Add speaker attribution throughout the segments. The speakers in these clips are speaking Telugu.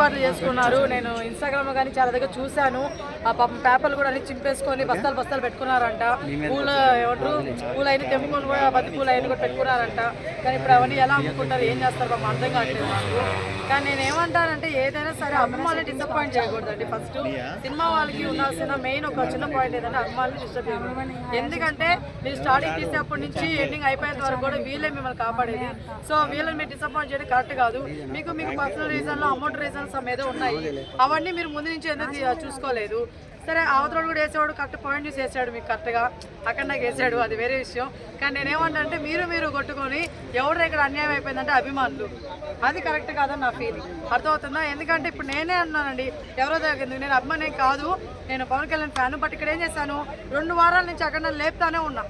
Speaker 1: ఏర్పాట్లు చేసుకున్నారు. నేను ఇన్స్టాగ్రామ్లో కానీ చాలా దగ్గర చూశాను. ఆ పాపం పేపర్లు కూడా అన్ని చింపేసుకొని బస్తాలు బస్తాలు పెట్టుకున్నారంట. పూలు ఏమంటారు పూలు అయిన తెంపుకొని కూడా బంతి పూలు అయిన కూడా పెట్టుకున్నారంట. కానీ ఇప్పుడు అవన్నీ ఎలా అమ్ముకుంటారు, ఏం చేస్తారు పాపం అర్థం కావట్లేదు నాకు. కానీ నేను ఏమంటానంటే ఏదైనా సరే అభిమానులు డిసప్పాయింట్ చేయకూడదండి. ఫస్ట్ సినిమా వాళ్ళకి ఉండాల్సిన మెయిన్ ఒక చిన్న పాయింట్ ఏంటంటే అభిమానులు డిస్టర్బ్ చేయకూడదు. ఎందుకంటే మీరు స్టార్టింగ్ తీసేప్పటి నుంచి ఎండింగ్ అయిపోయేంత వరకు కూడా వీళ్ళే మిమ్మల్ని కాపాడేది. సో వీళ్ళని మీరు డిసప్పాయింట్ చేయడం కరెక్ట్ కాదు. మీకు పర్సనల్ రీజన్లో అమౌంట్ రీజన్స్ ఏదో ఉన్నాయి, అవన్నీ మీరు ముందు నుంచి ఎందుకు చూసుకోలేదు. సరే అవతల కూడా వేసేవాడు కరెక్ట్ పాయింట్ చూసి వేసాడు, మీకు కరెక్ట్గా అక్కడ నాకు వేసాడు, అది వేరే విషయం. కానీ నేనేమంటే మీరు కొట్టుకొని ఎవరు ఇక్కడ అన్యాయం అయిపోయిందంటే అభిమానులు, అది కరెక్ట్ కాదని నా ఫీలింగ్. అర్థమవుతుందా? ఎందుకంటే ఇప్పుడు నేనే అన్నానండి, ఎవరో దగ్గర నేను అభిమానే కాదు, నేను పవన్ కళ్యాణ్ ఫ్యాను. బట్ ఇక్కడ ఏం చేశాను, 2 వారాల నుంచి అక్కడ నన్ను లేపుతానే ఉన్నా.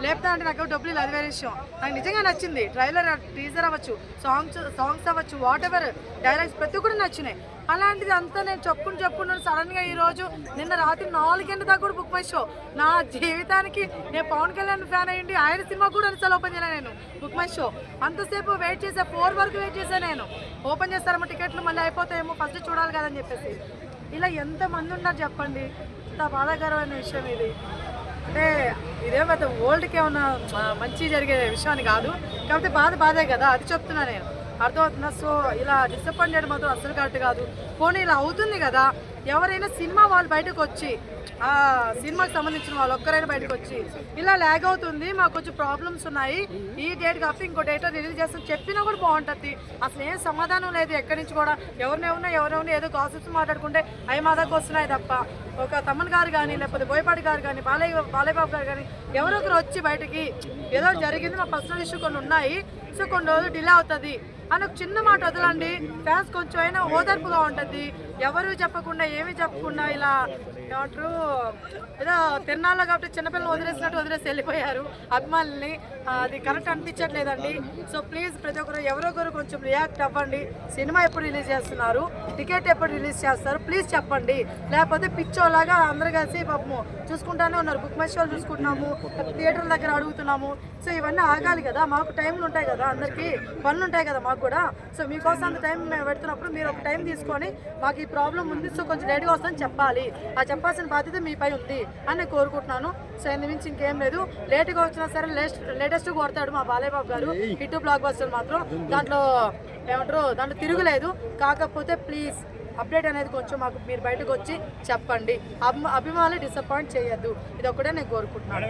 Speaker 1: లేపుతా అంటే నాకు డబ్బులు లేదు, అది వేరే విషయం. నాకు నిజంగా నచ్చింది. ట్రైలర్ టీజర్ అవ్వచ్చు, సాంగ్స్ అవ్వచ్చు, వాట్ ఎవర్ డైలాగ్స్ ప్రతి కూడా నచ్చినాయి. అలాంటిది అంతా నేను చెప్పుకుంటున్నాను. సడన్గా ఈరోజు నిన్న రాత్రి 4 గంటల దాకా కూడా బుక్ మై షో. నా జీవితానికి నేను పవన్ కళ్యాణ్ ఫ్యాన్ అయ్యింది, ఆయన సినిమా కూడా అనిసార్లు ఓపెన్ చేయలే నేను బుక్ మై షో. అంతసేపు వెయిట్ చేసా, 4 వరకు వెయిట్ చేశాను నేను. ఓపెన్ చేస్తారేమో టికెట్లు, మళ్ళీ అయిపోతాయేమో, ఫస్ట్ చూడాలి కదని చెప్పేసి. ఇలా ఎంతమంది ఉన్నారు చెప్పండి, ఇంత బాధాకరమైన విషయం ఇది. అంటే ఇదేమో వరల్డ్కి ఏమన్నా మంచి జరిగే విషయాన్ని కాదు, కాకపోతే బాధే కదా, అది చెప్తున్నా నేను. అర్థమవుతుందా? సో ఇలా డిసప్పాయింట్ చేయడం మాత్రం అసలు కరెక్ట్ కాదు. పోనీ ఇలా అవుతుంది కదా, ఎవరైనా సినిమా వాళ్ళు బయటకు వచ్చి, ఆ సినిమాకి సంబంధించిన వాళ్ళు ఒక్కరైనా బయటకు వచ్చి ఇలా ల్యాగ్ అవుతుంది, మాకు కొంచెం ప్రాబ్లమ్స్ ఉన్నాయి, ఈ డేట్ కాకపోతే ఇంకో డేట్ రిలీజ్ చేస్తాం చెప్పినా కూడా బాగుంటుంది. అసలు ఏం సమాధానం లేదు ఎక్కడి నుంచి కూడా. ఎవరెవరిని ఏదో గాసిప్స్ మాట్లాడుకుంటే అవి మా దగ్గర వస్తున్నాయి తప్ప, ఒక తమన్ గారు కానీ లేకపోతే బోయపాటి గారు కానీ బాలయ్యబాబు గారు కానీ ఎవరో ఒకరు వచ్చి బయటకి ఏదో జరిగింది, మా పర్సనల్ ఇష్యూ కొన్ని ఉన్నాయి, సో కొన్ని రోజులు డిలే అవుతుంది అని ఒక చిన్న మాట వదలండి. ఫ్యాన్స్ కొంచెం అయినా ఓదార్పుగా ఉంటుంది. ఎవరు చెప్పకుండా ఏమి చెప్పకుండా ఇలా ఏమంటారు ఏదో తిన్నాళ్ళ కాబట్టి చిన్నపిల్లలు వదిలేసినట్టు వదిలేసి వెళ్ళిపోయారు అభిమానుల్ని. అది కరెక్ట్ అనిపించట్లేదండి. సో ప్లీజ్ ప్రతి ఒక్కరు ఎవరో ఒకరు కొంచెం రియాక్ట్ అవ్వండి. సినిమా ఎప్పుడు రిలీజ్ చేస్తున్నారు, టికెట్ ఎప్పుడు రిలీజ్ చేస్తారు ప్లీజ్ చెప్పండి. లేకపోతే పిచ్చోలాగా అందరు కలిసి పాపము చూసుకుంటానే ఉన్నారు, బుక్ మై షోలు చూసుకుంటున్నాము, థియేటర్ల దగ్గర అడుగుతున్నాము. సో ఇవన్నీ ఆగాలి కదా, మాకు టైంలు ఉంటాయి కదా, అందరికీ పనులు ఉంటాయి కదా మాకు కూడా. సో మీకోసం అంత టైం మేము పెడుతున్నప్పుడు మీరు ఒక టైం తీసుకొని మాకు ఈ ప్రాబ్లం ఉంది, సో కొంచెం లేట్గా వస్తుందని చెప్పాలి. ఆ చెప్పాల్సిన బాధ్యత మీపై ఉంది అని నేను కోరుకుంటున్నాను. సో ఇందు మించి ఇంకేం లేదు. లేట్గా వచ్చినా సరే లేటెస్ట్ కొడతాడు మా బాలయ్యబాబు గారు, హిట్ బ్లాక్ బస్టర్ మాత్రం దాంట్లో ఏమంటారు, దాంట్లో తిరుగులేదు. కాకపోతే ప్లీజ్ అప్డేట్ అనేది కొంచెం మాకు మీరు బయటకు వచ్చి చెప్పండి. అభిమానులు డిసప్పాయింట్ చేయొద్దు, ఇది ఒకటే నేను కోరుకుంటున్నాను.